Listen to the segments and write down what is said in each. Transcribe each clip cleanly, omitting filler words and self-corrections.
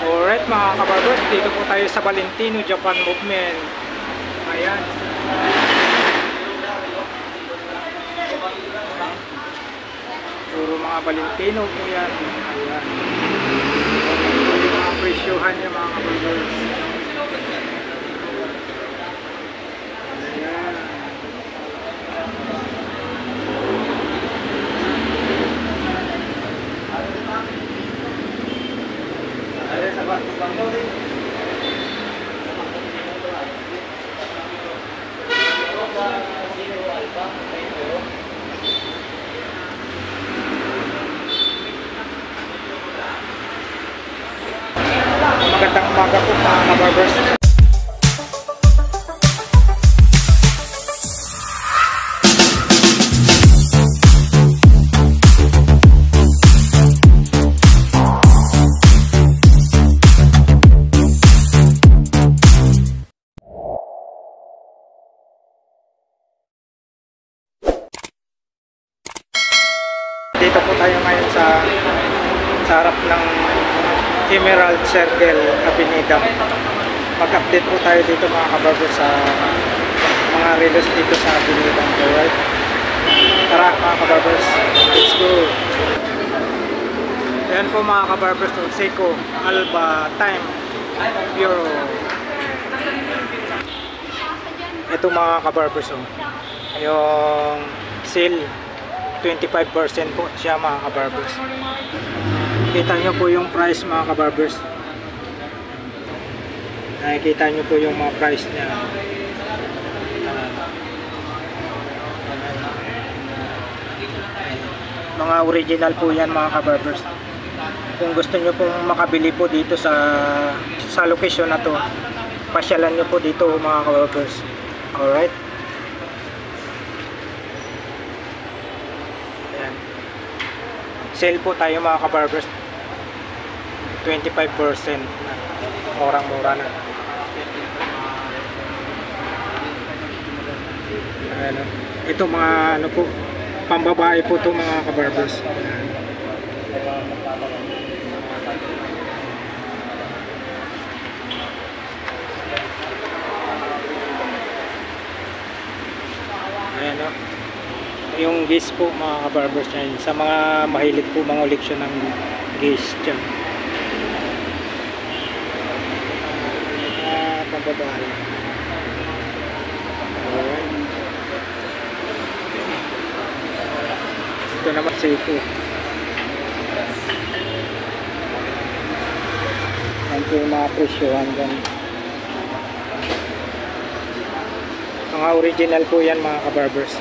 Alright mga kabarbers, dito po tayo sa Valentino Japan Movement. Ayan. Puro mga Valentino po yan. Ayan. Yung mga presyohan niya mga kabarbers. Ayan. Magandang umaga po mga kabarbers. Dito po tayo ngayon sa harap ng Emerald Circle Avenida. Mag-update po tayo dito mga kabarbers sa mga relos dito sa Avenida. Alright? Tara mga kabarbers, let's go! Ayan po mga kabarbers, Seiko Alba Time Bureau. Ito mga kabarbers, yung sale 25% po siya mga kabarbers. Kita nyo po yung price mga kabarbers. Nakikita nyo po yung mga price niya. Mga original po yan mga kabarbers. Kung gusto nyo pong makabili po dito sa location na to, pasyalan nyo po dito mga kabarbers. Alright. Ayan. Sale po tayo mga kabarbers. 25%. Murang-mura na. Ayan. Ito mga ano po, pambabae po to mga kabarbers. Ayan o. Yung gaze po mga kabarbers yan. Sa mga mahilig po mga koleksyon ng gaze dyan. Pambabae. Alright. Ito naman Seiko. Yan po yung mga presyohan dyan. Mga original po yan mga kabarbers.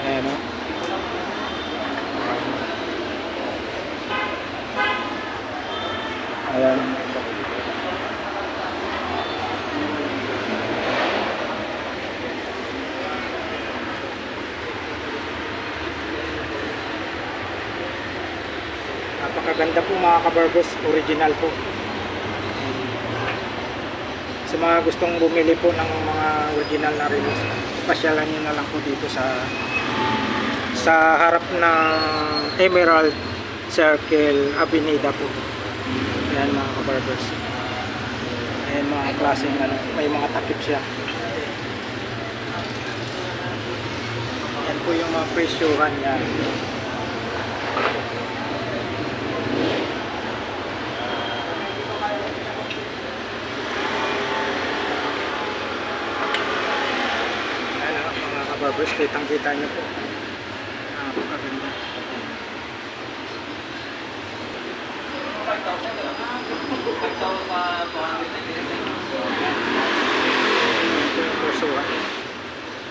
Ayan o. Ayan. Napakaganda po mga kabarbers, original po. Sa mga gustong bumili po ng mga original na relos, pasyalan nyo na lang po dito sa harap ng Emerald Circle Avenida po. Ayan mga kabarbers. Ayan mga klaseng ano, may mga takip siya. Ayan po yung mga presyohan niya. Kabarbers, kitang-kita nyo po. Napakaganda.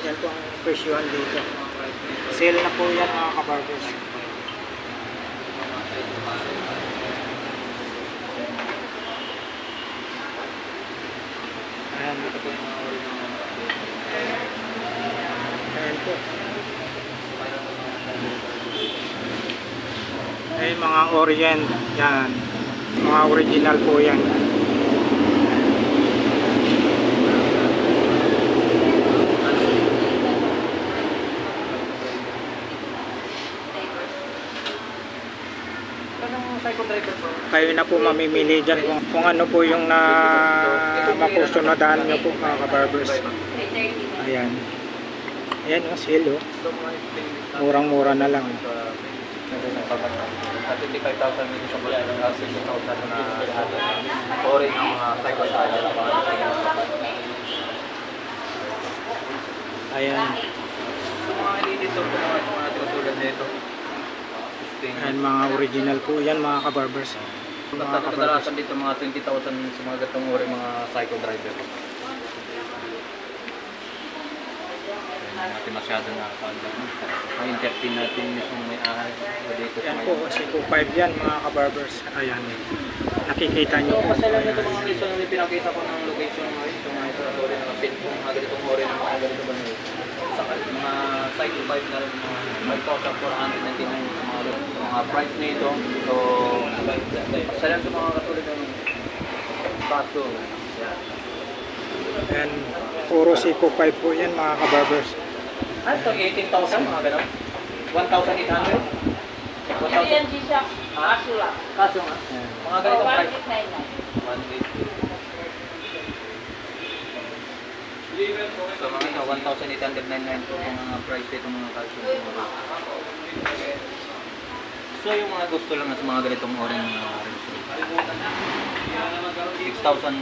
Yan po ang presyohan dito. Sale na po yan mga kabarbers. Ayan po. Ayan po. Ay mga Orient yan. Mga original po yan. cycle driver po. Kayo na po mamimili dyan kung ano po yung na mapusunadahan nyo po mga kabarbers. Ayan. Ayan yung sale oh. Murang-mura na lang. At 25,000 minutes sa pala ng 60,000 na lahat. Orin ang mga cycle driver na mga Ayan. So mga editor po mga tinutulad nito. Ayan mga original po yan mga kabarbers. Kadalasan dito mga 20,000 sa mga gatong ori mga cycle driver. Natin masyado na ma-entertain natin mismo may ahal dito sa Yan po, kasi po 5 yan mga kabarbers. Ayan. Nakikita nyo po. Pasala nito mga reason na pinakita ko ng location ngayon. So mga ito na ori ng pin po, mga ganitong ori ng mga ganito ba nyo. Sa mga cycle 5 na rin mga 5,499 sa mga price nito. So pasala sa mga katulad ng paso. Ayan. Puro Seiko 5 po yan mga kabarbers. So 18,000 mga gano'n? 1,800? 1,000? Kaso nga? Mga ganitong price? 1,899. So mga ito, 1,899 po yung mga price dito mga kaso. So yung mga gusto lang sa mga ganitong orin mga 6,500.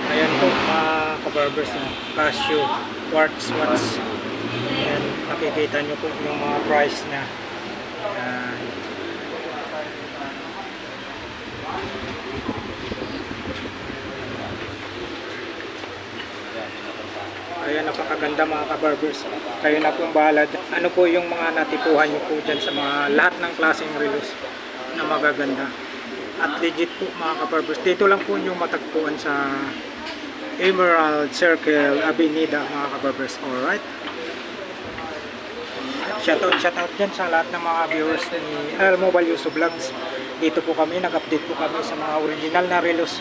Ayan po mga kabarbers na Casio quartz watch. Ayan, nakikita nyo po yung mga price na. Ayan. Ayan, napakaganda mga kabarbers. Kayo na pong bahala. Ano po yung mga natipuhan nyo po dyan sa mga lahat ng klaseng relos na magaganda. At legit po mga kabarbers. Dito lang po yung matagpuan sa Emerald Circle Avenida mga kabarbers. Alright. Shoutout dyan sa lahat ng mga viewers ni El Mobile Yuso Vlogs. Dito po kami, nag-update po kami sa mga original na relos.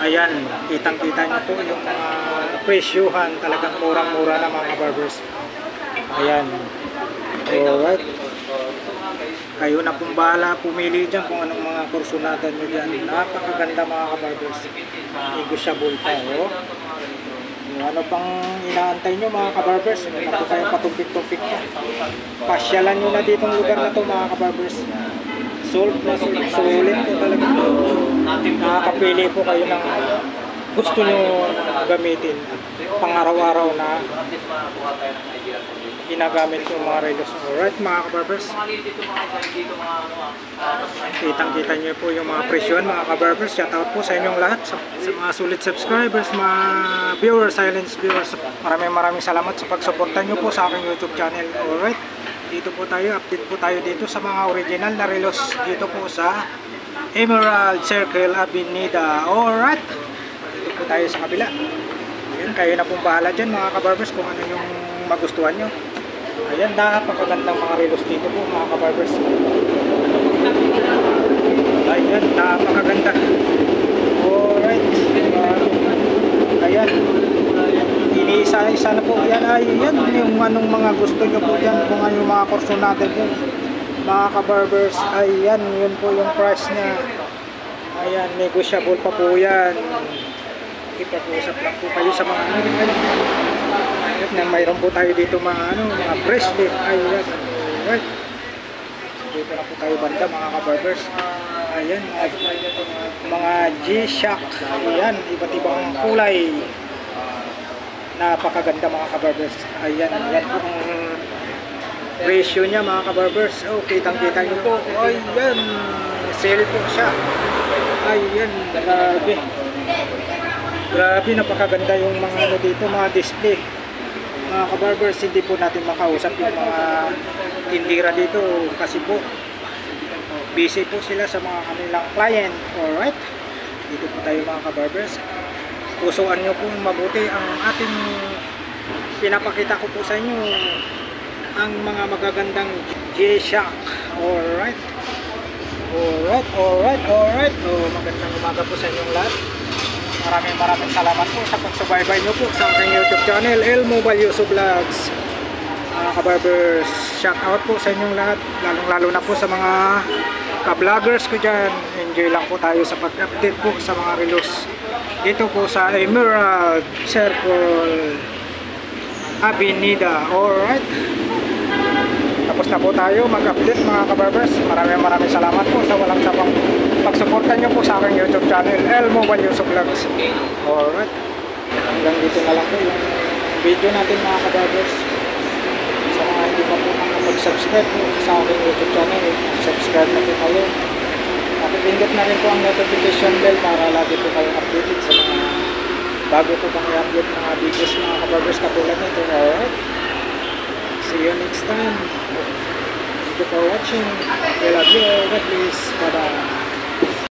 Ayan, kitang-kita nyo po yung mga presyuhan. Talagang murang-mura na mga kabarbers. Ayan. Alright. Kayo na pong bahala, pumili dyan kung anong mga kursunatan nyo dyan. Napakaganda mga kabarbers. Negotiable pa, oh. Ano pang inaantay nyo mga kabarbers? Ano po kayo patumpik-tumpik pa. Pasyalan nyo na ditong lugar na to mga kabarbers. Sold na sold. Sulit po talaga. Nakakapili po kayo ng gusto nyo gamitin. At pang-araw-araw na ginagamit yung mga relos. Alright mga kabarbers. Kitang-kita nyo po yung mga presyon mga kabarbers. Shoutout po sa inyong lahat. Sa mga sulit subscribers, mga viewers, silent viewers. Maraming salamat sa pagsuporta nyo po sa aking YouTube channel. Alright. Dito po tayo, update po tayo dito sa mga original na relos. Dito po sa Emerald Circle Avenida. Alright. Dito po tayo sa kabila. Ayan, kayo na pong bahala dyan mga kabarbers kung ano yung magustuhan nyo. Ayan, napakagandang mga relos dito po mga kabarbers. Ayan, napakaganda. Alright. Ayan. Iniisa-isa na po. Ayan, ayan yung anong mga gusto nyo po dyan. Kung ano yung mga kurso natin po. Mga kabarbers. Ayan, yun po yung price niya. Ayan, negotiable pa po yan. Ipag-usap lang po kayo sa mga mayroon po tayo dito mga mga bracelet. Ayan. Alright. Dito na po tayo banda mga kabarbers. Ayan, mga G-Shock. Ayan, iba't ibang kulay. Napakaganda mga kabarbers. Ayan, yan po ang ratio niya mga kabarbers. Oh, kitang-kita niyo po. Ayan, sale po siya. Ayan, grabe. Grabe, napakaganda yung mga ano dito, mga display. Mga kabarbers, hindi po natin makausap yung mga tindira dito kasi po busy po sila sa mga kanilang client. Alright, dito po tayo mga kabarbers. Pusuan nyo po mabuti ang ating pinapakita ko po sa inyo, ang mga magagandang G-Shock. Alright. Alright. Magandang umaga po sa inyong lahat. Maraming salamat po sa pagsubaybay nyo po sa aking YouTube channel, El Mobile Yuso Vlogs. Mga kabarbers, shout out po sa inyong lahat, lalong lalo na po sa mga ka-vloggers ko dyan. Enjoy lang po tayo sa pag-update po sa mga relos dito po sa Emerald Circle Avenida. Alright, tapos na po tayo mag-update mga kabarbers. Maraming salamat po sa walang sabang pagsuporta nyo po sa aking YouTube channel, Elmo Valioso Vlogs. Alright, hanggang dito na lang po yung video natin mga kabarbers. Sa mga hindi pa po nakapag-subscribe po sa aking YouTube channel, subscribe na po kayo. Napipindot na rin po ang notification bell para lagi po kayo updated sa mga bago po pang i-upload mga videos mga kabarbers katulad nito. Alright, see you next time. Thank you for watching. I love you all. God bless. Bye bye.